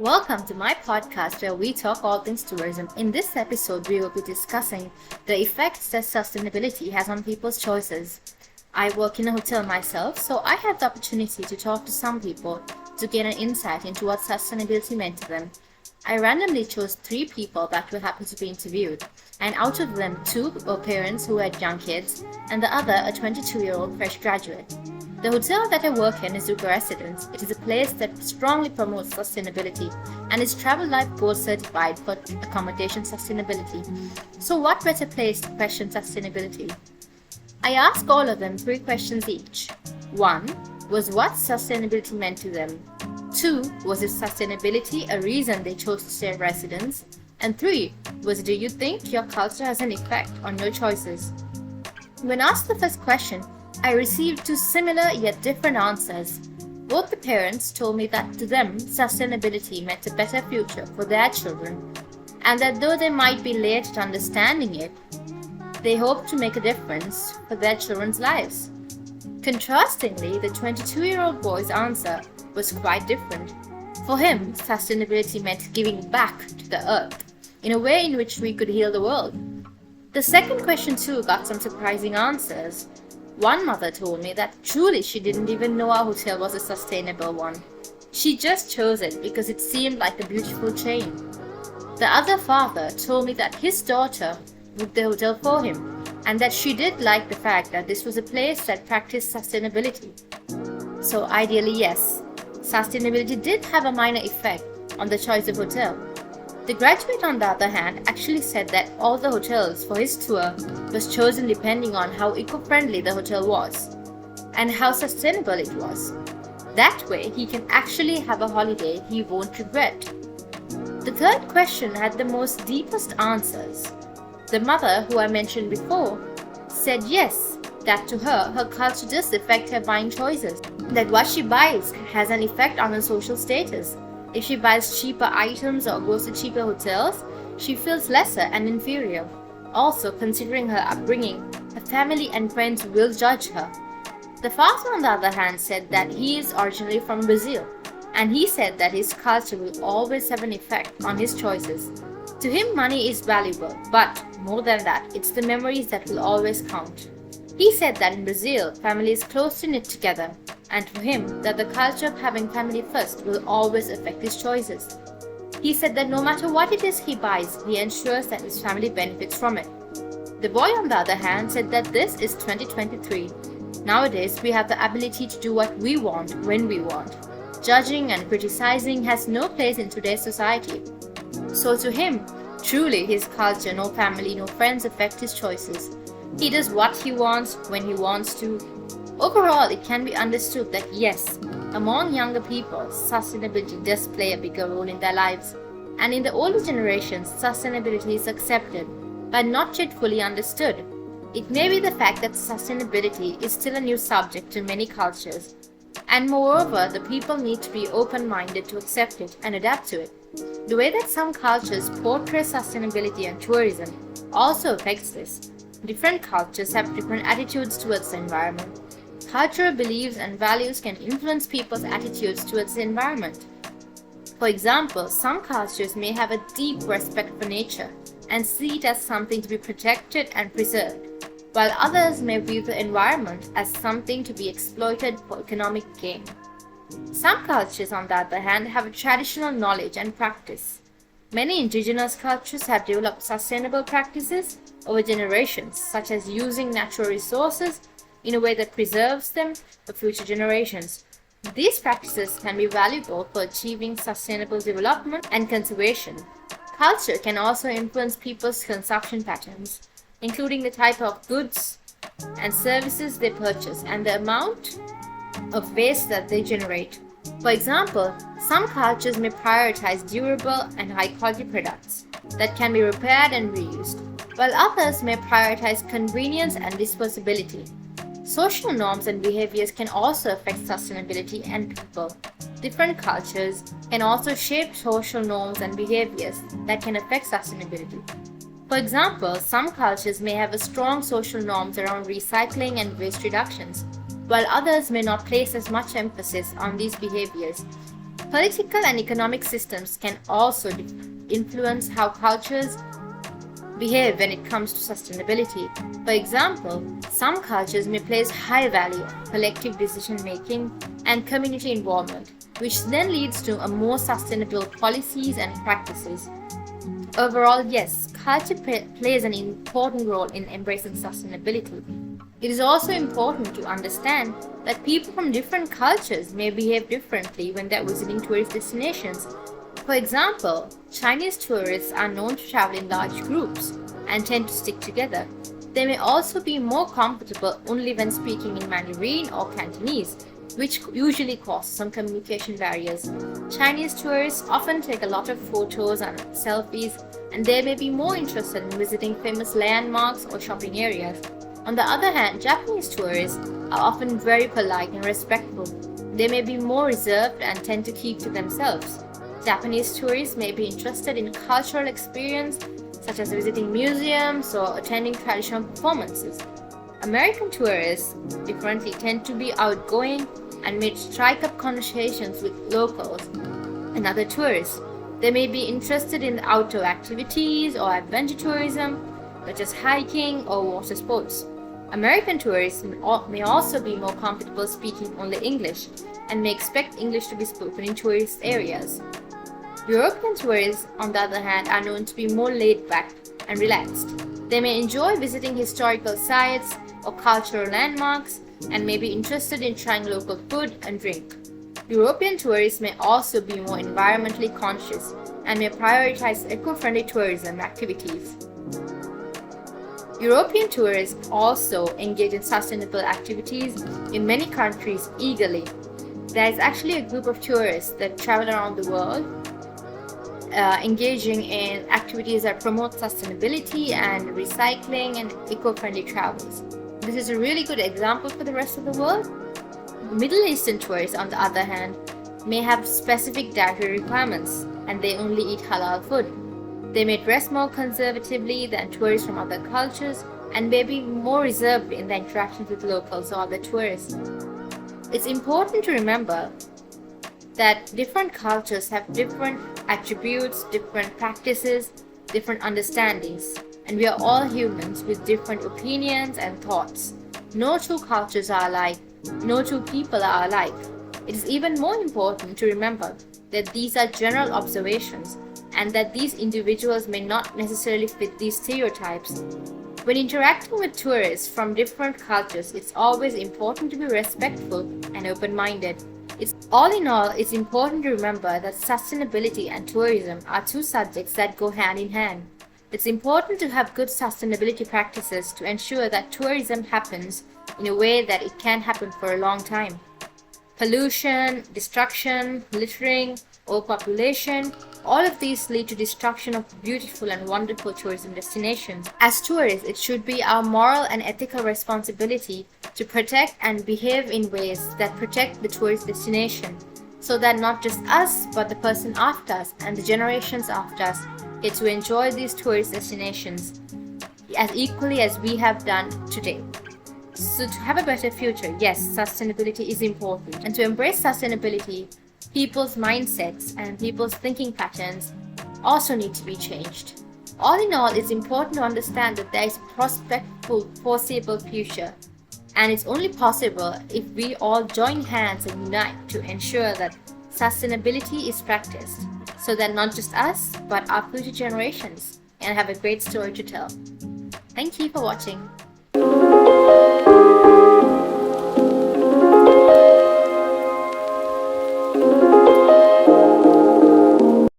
Welcome to my podcast where we talk all things tourism. In this episode, we will be discussing the effects that sustainability has on people's choices. I work in a hotel myself, so I had the opportunity to talk to some people to gain an insight into what sustainability meant to them. I randomly chose 3 people that were happy to be interviewed, and out of them 2 were parents who had young kids, and the other a 22-year-old fresh graduate. The hotel that I work in is Zuka Residence. It is a place that strongly promotes sustainability and is Travel Life Gold certified for accommodation sustainability. So what better place to question sustainability? I asked all of them 3 questions each. 1 was what sustainability meant to them. 2 was is sustainability a reason they chose to stay at residence? And 3 was do you think your culture has an effect on your choices? When asked the first question, I received 2 similar yet different answers. Both the parents told me that to them, sustainability meant a better future for their children, and that though they might be late at understanding it, they hoped to make a difference for their children's lives. Contrastingly, the 22-year-old boy's answer was quite different. For him, sustainability meant giving back to the earth in a way in which we could heal the world. The second question too got some surprising answers. One mother told me that truly she didn't even know our hotel was a sustainable one. She just chose it because it seemed like a beautiful chain. The other father told me that his daughter booked the hotel for him and that she did like the fact that this was a place that practiced sustainability. So ideally, yes, sustainability did have a minor effect on the choice of hotel. The graduate, on the other hand, actually said that all the hotels for his tour was chosen depending on how eco-friendly the hotel was and how sustainable it was. That way, he can actually have a holiday he won't regret. The third question had the most deepest answers. The mother, who I mentioned before, said yes, that to her culture does affect her buying choices, that what she buys has an effect on her social status. If she buys cheaper items or goes to cheaper hotels, she feels lesser and inferior. Also, considering her upbringing, her family and friends will judge her. The father, on the other hand, said that he is originally from Brazil, and he said that his culture will always have an effect on his choices. To him, money is valuable, but more than that, it's the memories that will always count. He said that in Brazil, family is closely knit together, and for him, that the culture of having family first will always affect his choices. He said that no matter what it is he buys, he ensures that his family benefits from it. The boy, on the other hand, said that this is 2023. Nowadays, we have the ability to do what we want when we want. Judging and criticizing has no place in today's society. So to him, truly his culture, no family, no friends affect his choices. He does what he wants when he wants to. Overall, it can be understood that yes, among younger people, sustainability does play a bigger role in their lives. And in the older generations, sustainability is accepted, but not yet fully understood. It may be the fact that sustainability is still a new subject to many cultures. And moreover, the people need to be open-minded to accept it and adapt to it. The way that some cultures portray sustainability and tourism also affects this. Different cultures have different attitudes towards the environment. Cultural beliefs and values can influence people's attitudes towards the environment. For example, some cultures may have a deep respect for nature and see it as something to be protected and preserved, while others may view the environment as something to be exploited for economic gain. Some cultures, on the other hand, have a traditional knowledge and practice. Many indigenous cultures have developed sustainable practices over generations, such as using natural resources in a way that preserves them for future generations. These practices can be valuable for achieving sustainable development and conservation. Culture can also influence people's consumption patterns, including the type of goods and services they purchase and the amount of waste that they generate. For example, some cultures may prioritize durable and high-quality products that can be repaired and reused, while others may prioritize convenience and disposability. Social norms and behaviors can also affect sustainability and people. Different cultures can also shape social norms and behaviors that can affect sustainability. For example, some cultures may have a strong social norms around recycling and waste reductions, while others may not place as much emphasis on these behaviors. Political and economic systems can also influence how cultures behave when it comes to sustainability. For example, some cultures may place high value on collective decision making and community involvement, which then leads to a more sustainable policies and practices. Overall, yes, culture plays an important role in embracing sustainability. It is also important to understand that people from different cultures may behave differently when they're visiting tourist destinations. For example, Chinese tourists are known to travel in large groups and tend to stick together. They may also be more comfortable only when speaking in Mandarin or Cantonese, which usually causes some communication barriers. Chinese tourists often take a lot of photos and selfies, and they may be more interested in visiting famous landmarks or shopping areas. On the other hand, Japanese tourists are often very polite and respectful. They may be more reserved and tend to keep to themselves. Japanese tourists may be interested in cultural experience, such as visiting museums or attending traditional performances. American tourists, differently, tend to be outgoing and may strike up conversations with locals and other tourists. They may be interested in outdoor activities or adventure tourism, such as hiking or water sports. American tourists may also be more comfortable speaking only English and may expect English to be spoken in tourist areas. European tourists, on the other hand, are known to be more laid back and relaxed. They may enjoy visiting historical sites or cultural landmarks and may be interested in trying local food and drink. European tourists may also be more environmentally conscious and may prioritize eco-friendly tourism activities. European tourists also engage in sustainable activities in many countries eagerly. There is actually a group of tourists that travel around the world engaging in activities that promote sustainability and recycling and eco-friendly travels. This is a really good example for the rest of the world. Middle Eastern tourists, on the other hand, may have specific dietary requirements and they only eat halal food. They may dress more conservatively than tourists from other cultures and may be more reserved in their interactions with locals or other tourists. It's important to remember that different cultures have different attributes, different practices, different understandings, and we are all humans with different opinions and thoughts. No two cultures are alike, no two people are alike. It is even more important to remember that these are general observations and that these individuals may not necessarily fit these stereotypes. When interacting with tourists from different cultures, it's always important to be respectful and open-minded. All in all, it's important to remember that sustainability and tourism are two subjects that go hand in hand. It's important to have good sustainability practices to ensure that tourism happens in a way that it can happen for a long time. Pollution, destruction, littering, overpopulation, all of these lead to destruction of beautiful and wonderful tourism destinations. As tourists, it should be our moral and ethical responsibility to protect and behave in ways that protect the tourist destination, so that not just us, but the person after us and the generations after us get to enjoy these tourist destinations as equally as we have done today. So to have a better future, yes, sustainability is important. And to embrace sustainability, people's mindsets and people's thinking patterns also need to be changed. All in all, it's important to understand that there is a prospectful, foreseeable future. And it's only possible if we all join hands and unite to ensure that sustainability is practiced, so that not just us, but our future generations can have a great story to tell. Thank you for watching.